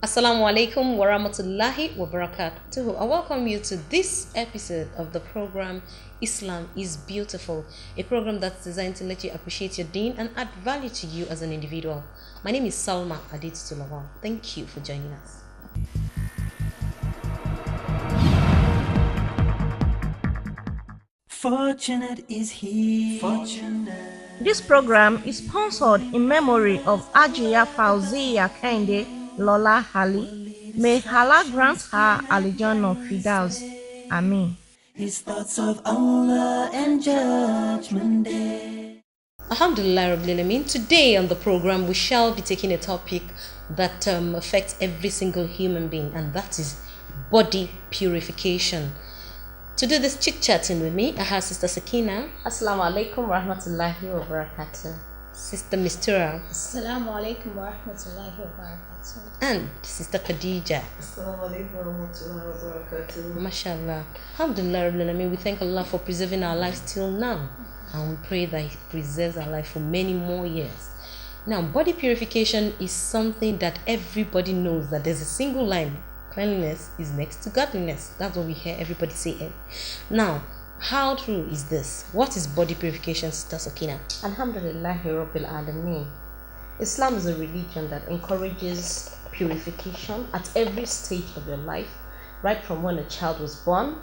Assalamu alaikum wa rahmatullahi wa barakatuh. I welcome you to this episode of the program Islam is Beautiful, a program that's designed to let you appreciate your deen and add value to you as an individual. My name is Salma Aditulawal. Thank you for joining us. Fortunate is he. Fortunate. This program is sponsored in memory of Ajiya Fauziya Kende Lola Ali. May Allah grant her Alijan of Fidaus. Amen. His thoughts of Allah and Judgment Day. Alhamdulillah Rabbil Alameen. Today on the program we shall be taking a topic that affects every single human being, and that is body purification. To do this chit-chatting with me, I have Sister Sakina. Assalamu alaikum wa rahmatullahi wa barakatuh. Sister Mistura. Assalamu alaikum wa rahmatullahi wa barakatuh. And Sister Khadija. Assalamu alaikum wa rahmatullahi wa barakatuh. MashaAllah. Alhamdulillah Rabbil Alameen. We thank Allah for preserving our lives till now. And we pray that He preserves our life for many more years. Now, body purification is something that everybody knows, that there's a single line. Cleanliness is next to godliness. That's what we hear everybody say. Now, how true is this? What is body purification, Sister Sakina? Alhamdulillahi Rabbil Alameen. Islam is a religion that encourages purification at every stage of your life, right from when a child was born.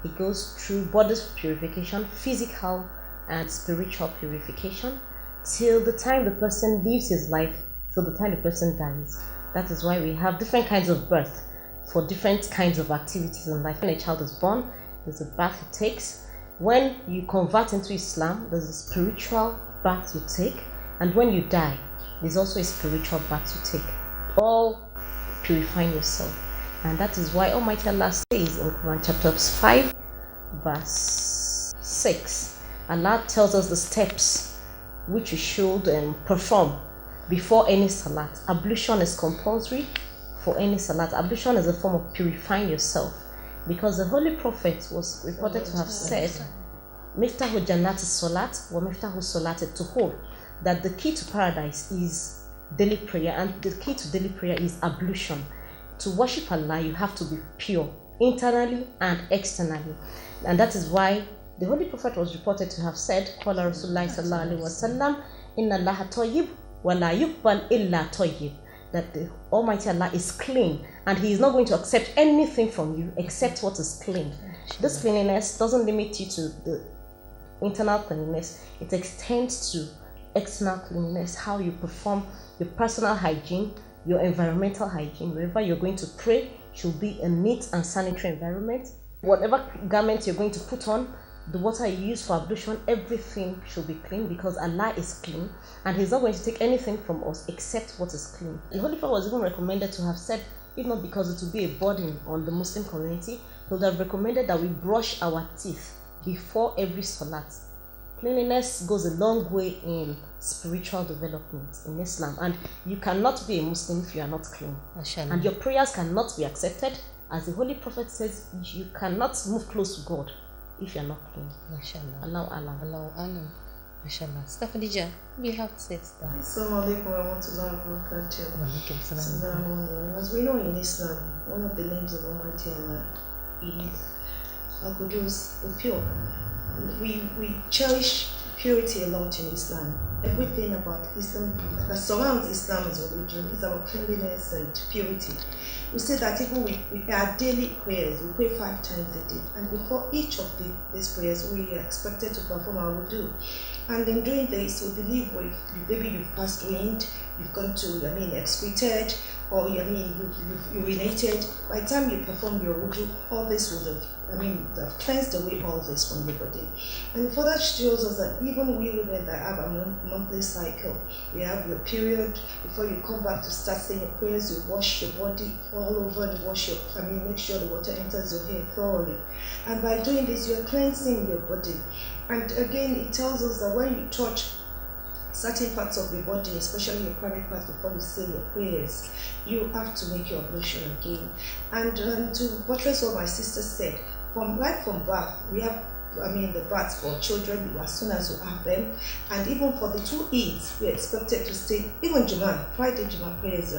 It goes through body purification, physical and spiritual purification, till the time the person lives his life, till the time the person dies. That is why we have different kinds of birth for different kinds of activities in life. When a child is born, there's a bath it takes. When you convert into Islam, there's a spiritual bath you take. And when you die, there's also a spiritual bath you take. All purifying yourself. And that is why Almighty Allah says in Quran chapter 5, verse 6, Allah tells us the steps which you should perform before any salat. Ablution is compulsory for any salat. Ablution is a form of purifying yourself, because the Holy Prophet was reported to have said, Miftahu Jannati Salat wa Miftahu Salati Tuhur, that the key to paradise is daily prayer, and the key to daily prayer is ablution. To worship Allah, you have to be pure, internally and externally. And that is why the Holy Prophet was reported to have said, Qala Rasulullah sallallahu alaihi wasallam, Inna Allaha tayyib wa la yuqbal illa tayyib, that the Almighty Allah is clean and He is not going to accept anything from you except what is clean. This cleanliness doesn't limit you to the internal cleanliness, it extends to external cleanliness, how you perform your personal hygiene, your environmental hygiene. Wherever you're going to pray should be a neat and sanitary environment. Whatever garment you're going to put on, the water you use for ablution, everything should be clean, because Allah is clean and He's not going to take anything from us except what is clean. The Holy Prophet was even recommended to have said, if not because it would be a burden on the Muslim community, he would have recommended that we brush our teeth before every salat. Cleanliness goes a long way in spiritual development in Islam, and you cannot be a Muslim if you are not clean. MashaAllah. And your prayers cannot be accepted, as the Holy Prophet says, you cannot move close to God if you are not clean. MashaAllah. Allah. Allah. MashaAllah. Sister Khadija, what do you have to say to that? Assalamu alaikum wa rahmatullahi wa barakatuh. As we know in Islam, one of the names of Almighty Allah is Al-Qudus, the pure. We cherish purity a lot in Islam. Everything about Islam that surrounds Islam as a religion is about cleanliness and purity. We say that even with our daily prayers, we pray 5 times a day, and before each of these prayers, we are expected to perform our wudu. And in doing this, we believe maybe you've passed wind, you've gone to, excreted, or you've urinated. By the time you perform your wudu, all this would have cleansed away all this from your body. And for that shows us that even we women that have a monthly cycle, we have your period. Before you come back to start saying your prayers, you wash your body all over and make sure the water enters your hair thoroughly. And by doing this, you are cleansing your body. And again, it tells us that when you touch certain parts of your body, especially your private parts, before you say your prayers, you have to make your ablution again. And to buttress what my sister said, from birth, we have the baths for children as soon as you have them. And even for the 2 Eids, we're expected to stay, even Friday Juma prayers,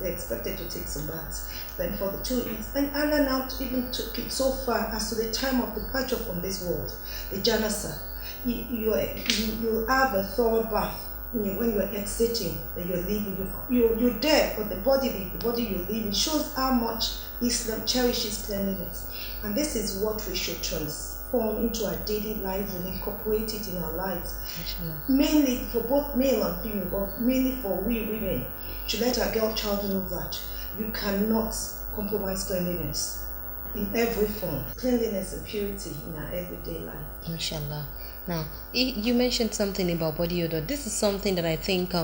we're expected to take some baths. Then for the 2 Eids, and Allah now even took it so far as to the time of departure from this world, the Janasa. You have a thorough bath. When you're exiting, then you're leaving, you're dead, but the body you're leaving shows how much Islam cherishes cleanliness. And this is what we should transform into our daily lives and incorporate it in our lives. Mainly for both male and female, but mainly for we women, to let our girl child know that you cannot compromise cleanliness in every form. Cleanliness and purity in our everyday life. Mashallah. Now, you mentioned something about body odor. This is something that I think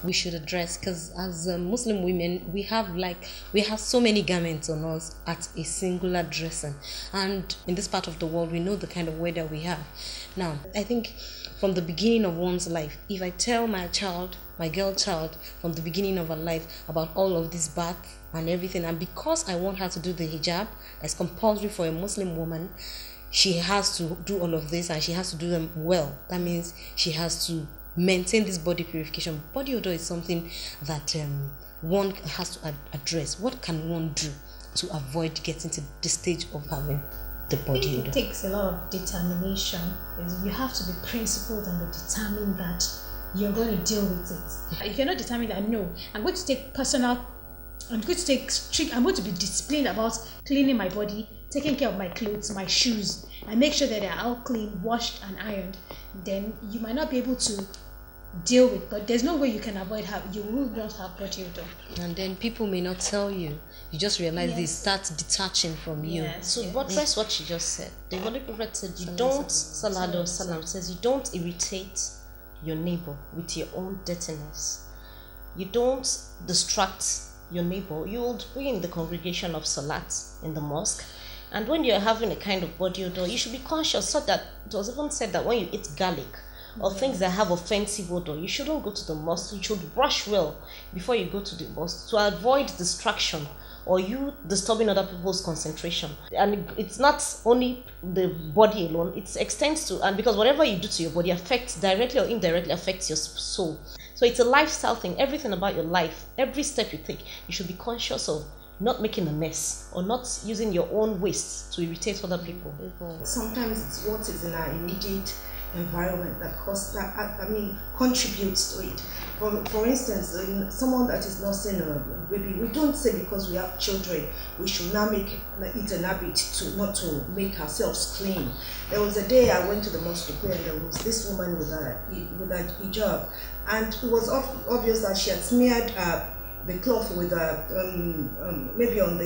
we should address, because as Muslim women, we have so many garments on us at a singular dressing, and in this part of the world, we know the kind of weather we have. Now, I think from the beginning of one's life, if I tell my girl child, from the beginning of her life about all of this bath and everything, and because I want her to do the hijab, that's compulsory for a Muslim woman, she has to do all of this, and she has to do them well. That means she has to maintain this body purification. Body odor is something that one has to address. What can one do to avoid getting to the stage of having the body odor? It takes a lot of determination. You have to be principled and be determined that you're going to deal with it. If you're not determined that, no, I'm going to take I'm going to be disciplined about cleaning my body, taking care of my clothes, my shoes, and make sure that they're all clean, washed and ironed, then you might not be able to deal with, but there's no way you can avoid you will not have body odor. And then people may not tell you. You just realize they start detaching from you. So buttress what she just said. The Holy Prophet said you don't, Sallallahu Alaihi Wasallam says you don't irritate your neighbor with your own dirtiness. You don't distract your neighbor. You will be in the congregation of Salat in the mosque, and when you're having a kind of body odor, you should be conscious, so that it was even said that when you eat garlic or things that have offensive odor, you shouldn't go to the mosque. You should brush well before you go to the mosque to avoid distraction or you disturbing other people's concentration. And it's not only the body alone, it extends to, and because whatever you do to your body affects directly or indirectly affects your soul. So it's a lifestyle thing. Everything about your life, every step you take, you should be conscious of not making a mess or not using your own waste to irritate other people. Sometimes it's what is in our immediate environment that contributes to it. For instance, someone that is nursing a baby, we don't say because we have children we should now make it an habit to not to make ourselves clean. There was a day I went to the mosque to pray, and there was this woman with a hijab, and it was obvious that she had smeared the cloth with maybe on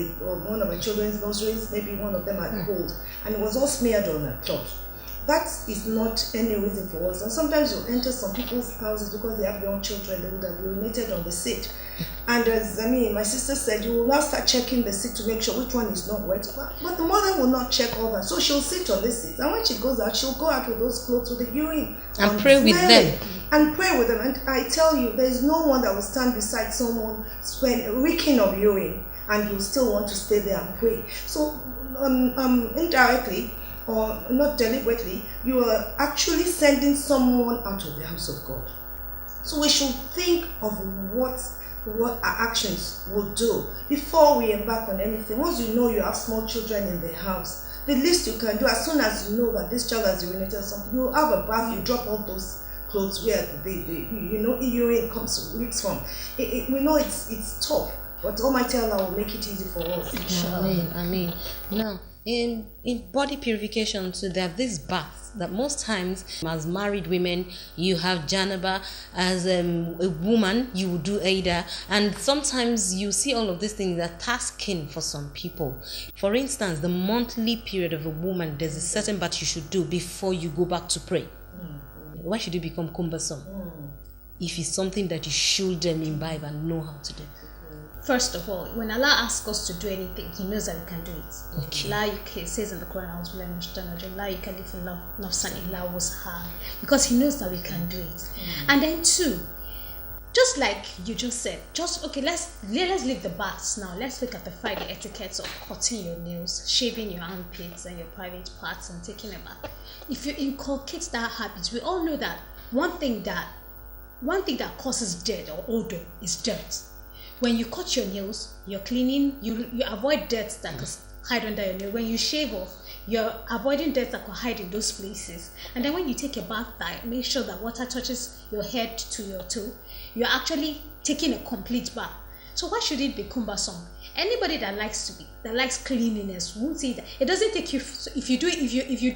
one of my children's nurseries, maybe one of them had cold, and it was all smeared on her cloth. That is not any reason for us. And sometimes you'll enter some people's houses because they have young children, they would have urinated on the seat. And as my sister said, you will now start checking the seat to make sure which one is not wet. But the mother will not check all that. So she'll sit on the seat. And when she goes out, she'll go out with those clothes with the urine. And pray with them. And pray with them. And I tell you, there is no one that will stand beside someone reeking of urine and you still want to stay there and pray. So indirectly, or not deliberately, you are actually sending someone out of the house of God. So we should think of what our actions will do before we embark on anything. Once you know you have small children in the house, the least you can do, as soon as you know that this child has urinated something, you have a bath, you drop all those clothes where the urine leaks from. We know it's tough, but Almighty Allah will make it easy for us. Amen. Now, in body purification, so there are these baths that most times as married women you have janaba, as a woman you will do Aida, and sometimes you see all of these things are tasking for some people. For instance, the monthly period of a woman, there's a certain bath you should do before you go back to pray. Why should it become cumbersome if it's something that you should imbibe and know how to do? First of all, when Allah asks us to do anything, He knows that we can do it. Okay. It says in the Quran, because He knows that we can do it. And then two, just like you just said, just okay, let's leave the baths now. Let's look at the Friday etiquettes of cutting your nails, shaving your armpits and your private parts, and taking a bath. If you inculcate that habit, we all know that one thing that causes dirt or odor is dirt. When you cut your nails, you're cleaning, you avoid dirt that can hide under your nail. When you shave off, you're avoiding dirt that could hide in those places. And then when you take a bath, make sure that water touches your head to your toe. You're actually taking a complete bath. So why should it be cumbersome? Anybody that likes cleanliness won't say that. It doesn't take you, if you do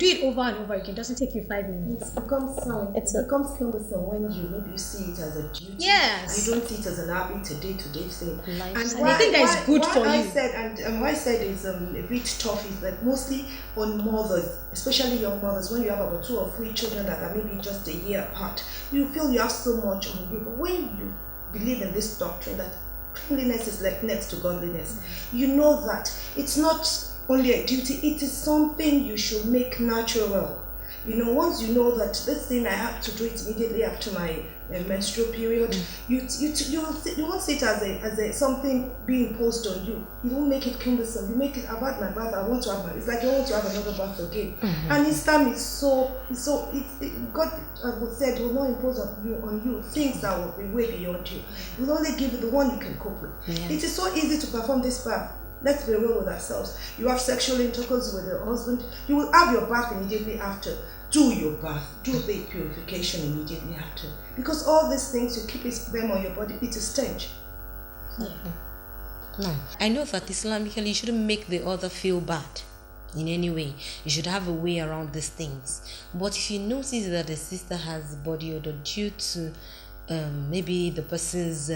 it over and over again, it doesn't take you 5 minutes. It becomes cumbersome when you see it as a duty. Yes. And you don't see it as an habit, a day-to-day thing. And I think that is good for you. Why I said is a bit tough is that mostly on mothers, especially young mothers, when you have about 2 or 3 children that are maybe just a year apart, you feel you have so much on you. But when you believe in this doctrine that cleanliness is like next to godliness, you know that it's not only a duty, it is something you should make natural. Once you know that this thing I have to do it immediately after my menstrual period, you won't see it as a something being imposed on you. You don't make it cumbersome. You make it about my bath. I want to have it's like you want to have another bath again. And Islam is God would said will not impose on you things that will be way beyond you. It will only give you the one you can cope with. It is so easy to perform this bath. Let's be real with ourselves. You have sexual intercourse with your husband, you will have your bath immediately after. Do your bath, do the purification immediately after. Because all these things, you keep them on your body, it's a stench. No. I know that Islamically you shouldn't make the other feel bad in any way. You should have a way around these things. But if you notice that the sister has body odor due to maybe the person's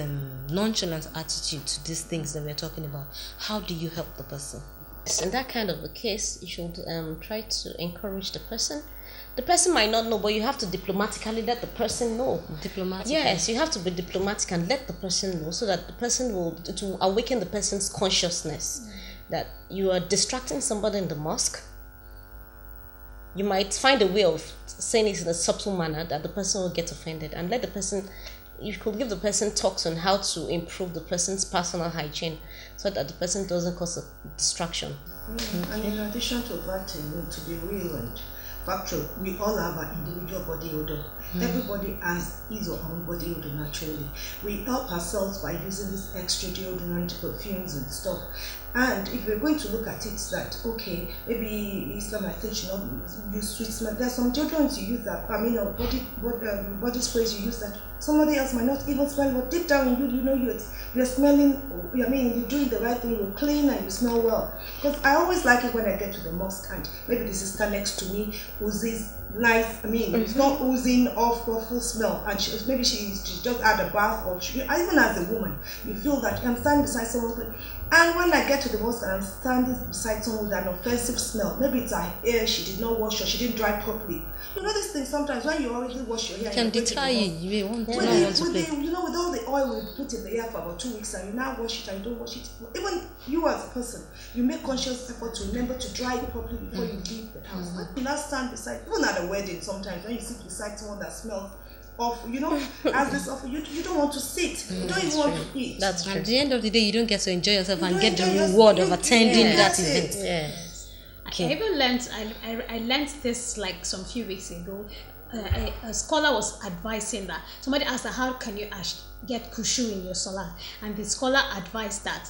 nonchalant attitude to these things that we're talking about, how do you help the person? In that kind of a case, you should try to encourage the person. The person might not know, but you have to diplomatically let the person know. Diplomatic? Yes, you have to be diplomatic and let the person know so that the person to awaken the person's consciousness that you are distracting somebody in the mosque. You might find a way of saying it in a subtle manner that the person will get offended, and let the person, you could give the person talks on how to improve the person's personal hygiene so that the person doesn't cause a distraction. And in addition to that, to be real and factual, we all have our individual body odor. Everybody has his or her own body odor naturally. We help ourselves by using these extra deodorant, perfumes and stuff. And if we're going to look at it that, okay, maybe Islam, I think, use sweet smell. There's some deodorants you use that, body sprays you use that somebody else might not even smell, but deep down in you, you're smelling, you're doing the right thing, you're clean and you smell well. Because I always like it when I get to the mosque and maybe the sister next to me oozes nice, it's not oozing off awful smell, and maybe she just had a bath, or even as a woman, you feel that I'm standing beside someone. And when I get to the mosque and I'm standing beside someone with an offensive smell, maybe it's her hair she did not wash or she didn't dry properly. This thing sometimes when you already wash your hair, can deter you. You won't with all the oil we put in the hair for about 2 weeks and you now wash it and you don't wash it. Even you as a person, you make conscious effort to remember to dry it properly before you leave the house. You now stand beside, even at a wedding sometimes when you sit beside someone that smells off, as this offer, you don't want to sit, you don't even want to eat. That's true. At the end of the day, you don't get to enjoy yourself and get the reward of attending that event. Yes. Okay. I even learned, I learned this like some few weeks ago. A scholar was advising that somebody asked her, how can you get khushu in your salah? And the scholar advised that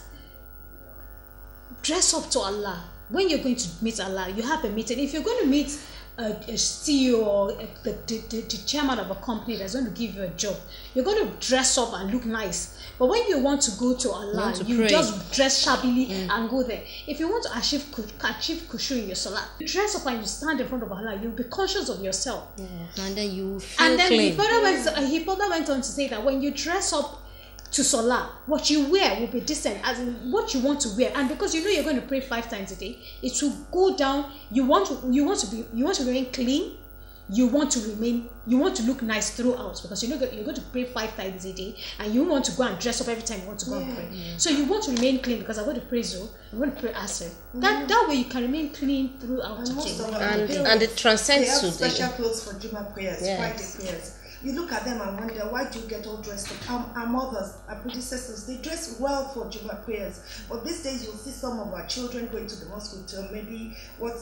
dress up to Allah. When you're going to meet Allah, you have a meeting. If you're going to meet a CEO or the chairman of a company that's going to give you a job, you're going to dress up and look nice. But when you want to go to Allah, you just dress shabbily and go there. If you want to achieve khushu in your salah, you dress up and you stand in front of Allah, you'll be conscious of yourself. And then you feel and then clean. He further went on to say that when you dress up to salah, what you wear will be decent, as in what you want to wear. And because you're going to pray 5 times a day, it will go down. You want to remain clean. You want to look nice throughout, because you're going to pray 5 times a day, and you want to go and dress up every time you want to go and pray. So you want to remain clean, because I'm going to pray Zohr, I'm going to pray Asr. That way you can remain clean throughout the day. And it transcends to special clothes for Juma prayers, Friday prayers. you look at them and wonder, why do you get all dressed up? Our mothers, our predecessors, they dress well for Juma prayers. But these days you'll see some of our children going to the mosque with maybe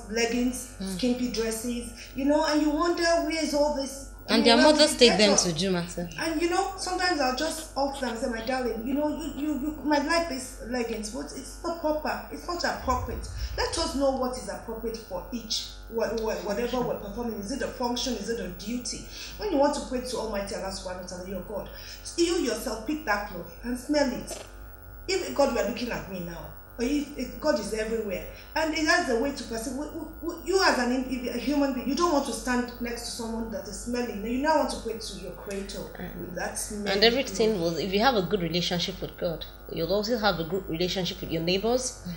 leggings, skimpy dresses, and you wonder, where is all this? And their mothers take them to Juma, sir. And sometimes I'll just ask them and say, my darling, you might like this leggings, but it's not proper. It's not appropriate. Let us know what is appropriate for each, whatever we're performing. Is it a function? Is it a duty? When you want to pray to Almighty Allah subhanahu wa ta'ala, your God, you yourself pick that cloth and smell it. If God were looking at me now, or if God is everywhere, and that's the way to perceive. You as a human being, you don't want to stand next to someone that is smelling. You now want to pray to your Creator with that smell. And everything will. If you have a good relationship with God, you'll also have a good relationship with your neighbors,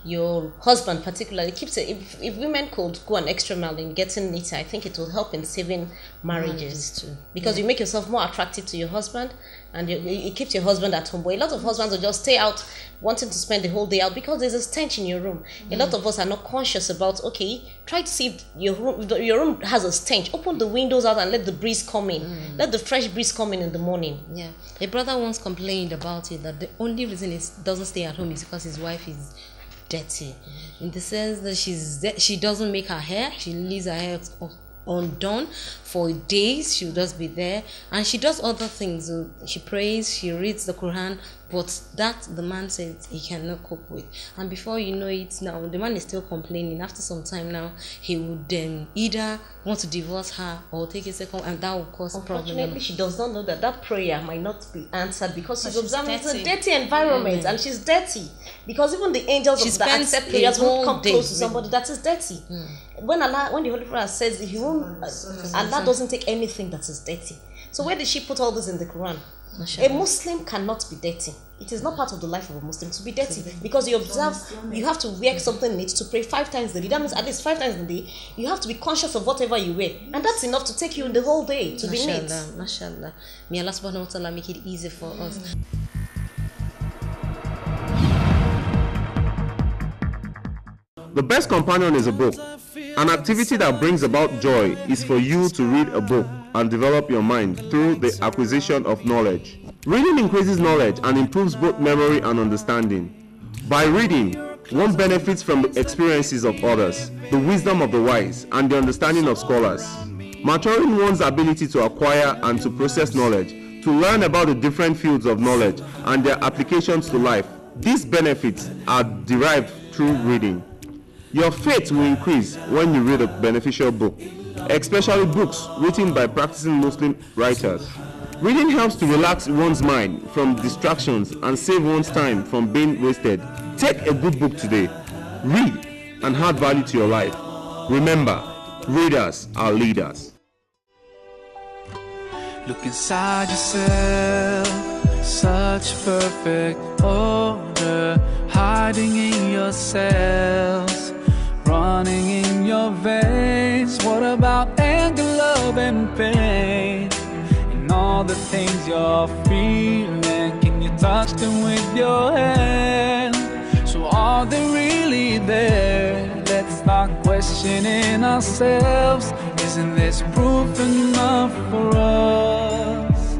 your husband particularly. Keeps it. If women could go an extra mile in getting neater, I think it will help in saving marriages too, because you make yourself more attractive to your husband, and it keeps your husband at home. But a lot of husbands will just stay out wanting to spend the whole day out because there's a stench in your room. A lot of us are not conscious about, try to see if your room has a stench. Open the windows out and let the breeze come in. Let the fresh breeze come in the morning. Yeah. A brother once complained about it, that the only reason he doesn't stay at home is because his wife is dirty. In the sense that she doesn't make her hair, she leaves her hair undone for days. She'll just be there, and she does other things. She prays, she reads the Quran, but that the man says he cannot cope with. And before you know it, now the man is still complaining. After some time now, he would either want to divorce her or take a second, and that will cause problem. Unfortunately, she does not know that prayer might not be answered because she's observing it's a dirty environment, and she's dirty. Because even the angels that accept prayers won't come close to somebody that is dirty. When the Holy Prophet says Allah doesn't take anything that is dirty. So where did she put all this in the Quran? A Muslim cannot be dirty. It is not part of the life of a Muslim to be dirty, because you observe, you have to wear something neat to pray 5 times a day. That means at least 5 times a day you have to be conscious of whatever you wear, and that's enough to take you the whole day to be neat. Mashallah. May Allah subhanahu wa ta'ala make it easy for us. The best companion is a book. An activity that brings about joy is for you to read a book and develop your mind through the acquisition of knowledge. Reading increases knowledge and improves both memory and understanding. By reading, one benefits from the experiences of others, the wisdom of the wise, and the understanding of scholars. Maturing one's ability to acquire and to process knowledge, to learn about the different fields of knowledge and their applications to life. These benefits are derived through reading. Your faith will increase when you read a beneficial book, especially books written by practicing Muslim writers. Reading helps to relax one's mind from distractions and save one's time from being wasted. Take a good book today. Read and add value to your life. Remember, readers are leaders. Look inside yourself, such perfect order, hiding in yourselves, running in your veins. What about anger, love, and pain? And all the things you're feeling, can you touch them with your hand? So are they really there? Let's start questioning ourselves. Isn't this proof enough for us?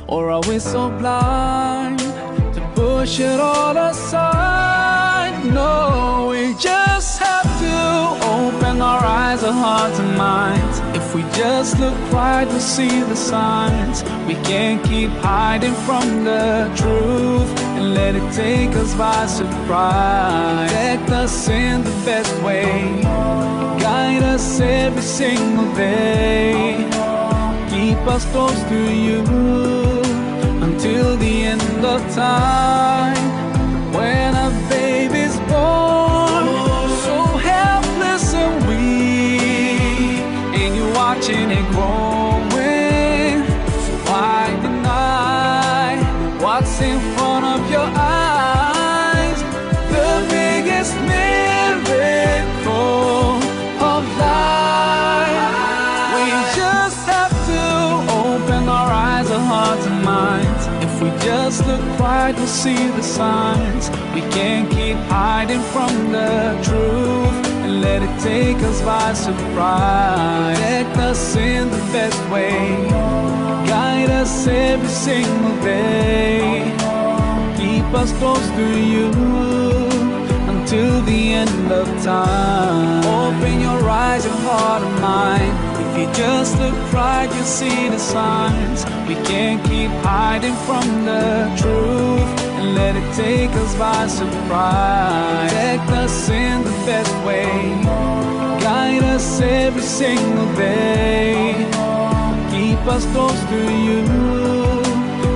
Or are we so blind to push it all aside? No, we just have to open our eyes, our hearts and minds. If we just look right, we'll see the signs. We can't keep hiding from the truth and let it take us by surprise. Protect us in the best way, guide us every single day, keep us close to you until the end of time. When a baby's born, so helpless and weak, and you're watching it growing, so why deny what's in front of your eyes? The biggest miracle of life. We just have to open our eyes, our hearts and minds. If we just look right, we'll see the signs. We can't keep hiding from the truth and and let it take us by surprise. Protect us in the best way, guide us every single day, keep us close to you until the end of time. Open your eyes and heart and mind. If you just look right, you'll see the signs. We can't keep hiding from the truth and let it take us by surprise. Protect us in the best way, guide us every single day, keep us close to you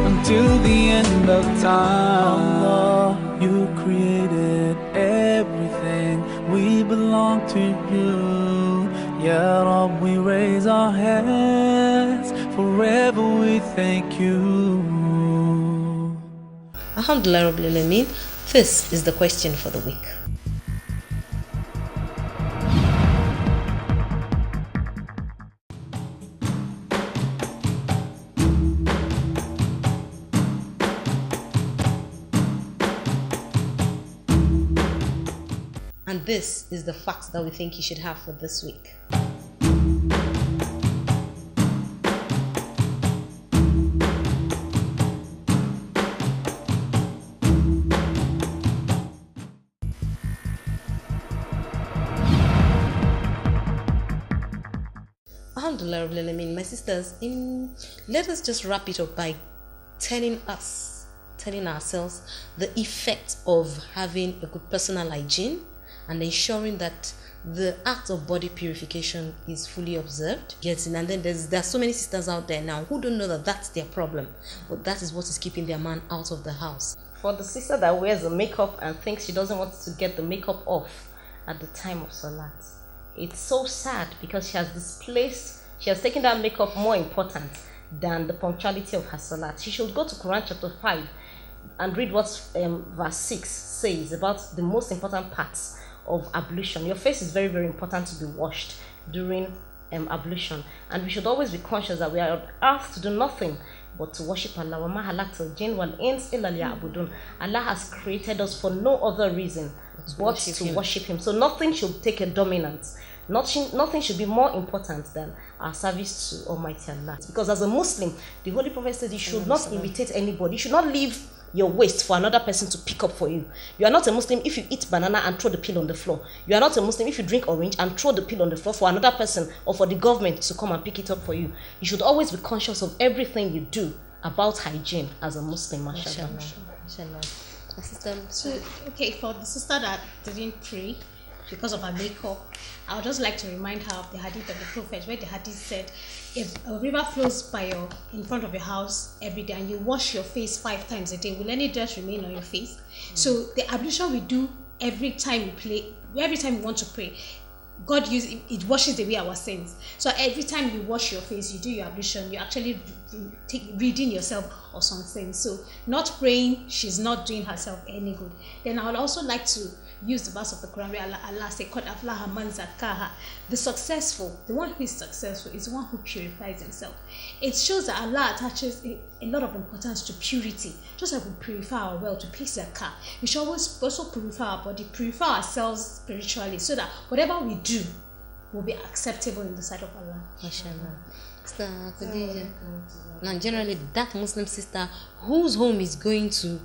until the end of time. Allah, you created everything, we belong to you. Ya Rab, we raise our hands, forever we thank you. Alhamdulillah Rabbil Alameen. This is the question for the week. And this is the facts that we think you should have for this week. Alhamdulillah Rabbil Alameen. My sisters, let us just wrap it up by telling ourselves the effect of having a good personal hygiene and ensuring that the act of body purification is fully observed. Yes, and then there are so many sisters out there now who don't know that that's their problem, but that is what is keeping their man out of the house. For the sister that wears the makeup and thinks she doesn't want to get the makeup off at the time of Salat, it's so sad because she has taken that makeup more important than the punctuality of her Salat. She should go to Quran chapter 5 and read what verse 6 says about the most important parts of ablution. Your face is very, very important to be washed during ablution, and we should always be conscious that we are asked to do nothing but to worship Allah. Allah has created us for no other reason but to worship Him. So nothing should take a dominance. Nothing should be more important than our service to Almighty Allah. Because as a Muslim, the Holy Prophet says you should not imitate anybody. You should not leave your waste for another person to pick up for you. You are not a Muslim if you eat banana and throw the peel on the floor. You are not a Muslim if you drink orange and throw the peel on the floor for another person or for the government to come and pick it up for you. You should always be conscious of everything you do about hygiene as a Muslim. Mashallah. So, okay, for the sister that didn't pray because of her makeup, I would just like to remind her of the hadith of the Prophet, where the hadith said, if a river flows in front of your house every day and you wash your face 5 times a day, will any dirt remain on your face? So the ablution we do every time we want to pray, God it washes away our sins. So every time you wash your face, you do your ablution, you actually reading yourself or something. So not praying, she's not doing herself any good. Then I would also like to use the verse of the Quran where Allah says, "Qad aflaha man zakkaha." The successful, the one who is successful, is the one who purifies himself. It shows that Allah attaches a lot of importance to purity. Just like we purify our well to pay zakah, we should always also purify our body, purify ourselves spiritually, so that whatever we do will be acceptable in the sight of Allah. MashaAllah. Now, generally, that Muslim sister whose home is going to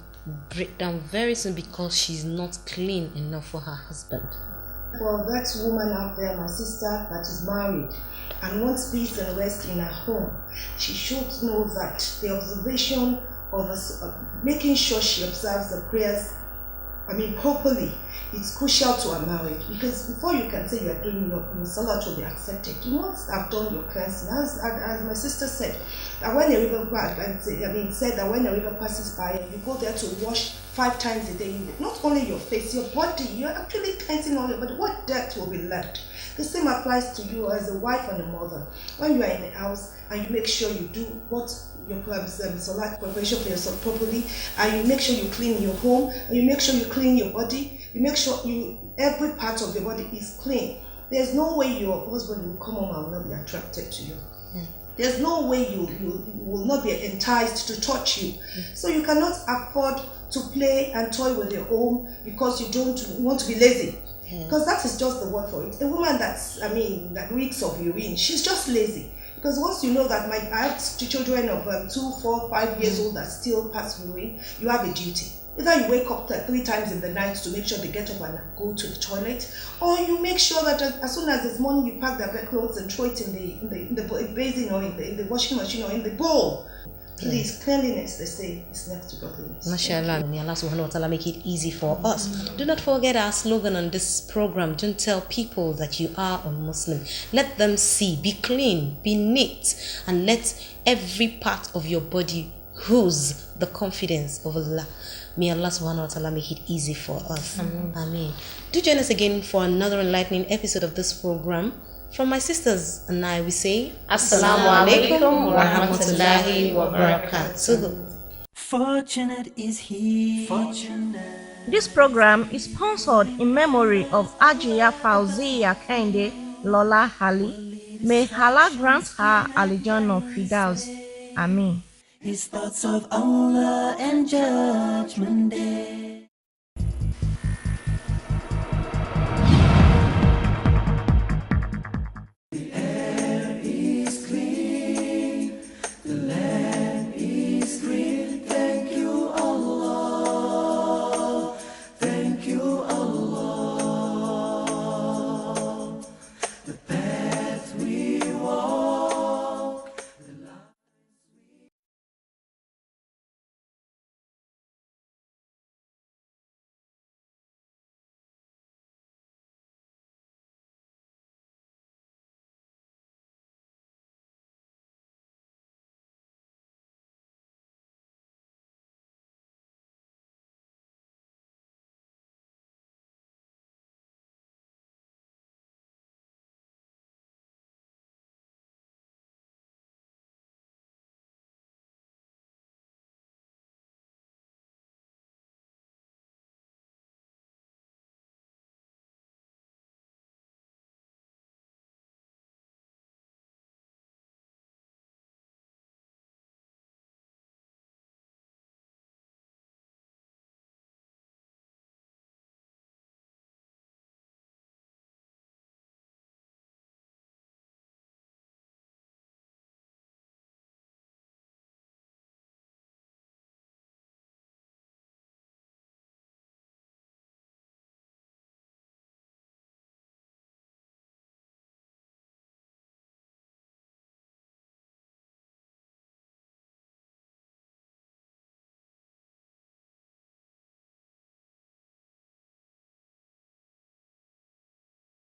break down very soon because she's not clean enough for her husband. For that woman out there, my sister that is married and wants peace and rest in her home, she should know that the observation of making sure she observes the prayers, properly, it's crucial to a marriage, because before you can say you are doing your salah to be accepted, you must have done your cleansing. As my sister said, that when a river passes by, you go there to wash 5 times a day. Not only your face, your body, you're actually cleansing all your body. What dirt will be left? The same applies to you as a wife and a mother. When you are in the house and you make sure you do what your salah preparation for yourself properly, and you make sure you clean your home, and you make sure you clean your body, you make sure every part of your body is clean. There's no way your husband will come home and will not be attracted to you. Yeah. There's no way you will not be enticed to touch you. So you cannot afford to play and toy with your home because you don't want to be lazy. Because that is just the word for it. A woman that reeks of urine, she's just lazy. Because once you know that I have children of 2, 4, 5 years old that still pass urine, you have a duty. Either you wake up 3 times in the night to make sure they get up and go to the toilet, or you make sure that as soon as it's morning, you pack their bed clothes and throw it in the basin or in the washing machine or in the bowl. Please, cleanliness, they say, is next to godliness. MashaAllah, may Allah subhanahu wa ta'ala make it easy for us. Do not forget our slogan on this program. Don't tell people that you are a Muslim. Let them see, be clean, be neat, and let every part of your body ooze the confidence of Allah. May Allah subhanahu wa ta'ala make it easy for us. Ameen. Do join us again for another enlightening episode of this program. From my sisters and I, we say Assalamu alaikum wa rahmatullahi wa barakatuh. Fortunate is he. Fortunate. This program is sponsored in memory of Ajiya Fauziya Kende Lola Hali. May Allah grant her Al-Jannah Firdaus. Amen. His thoughts of Allah and Judgment Day.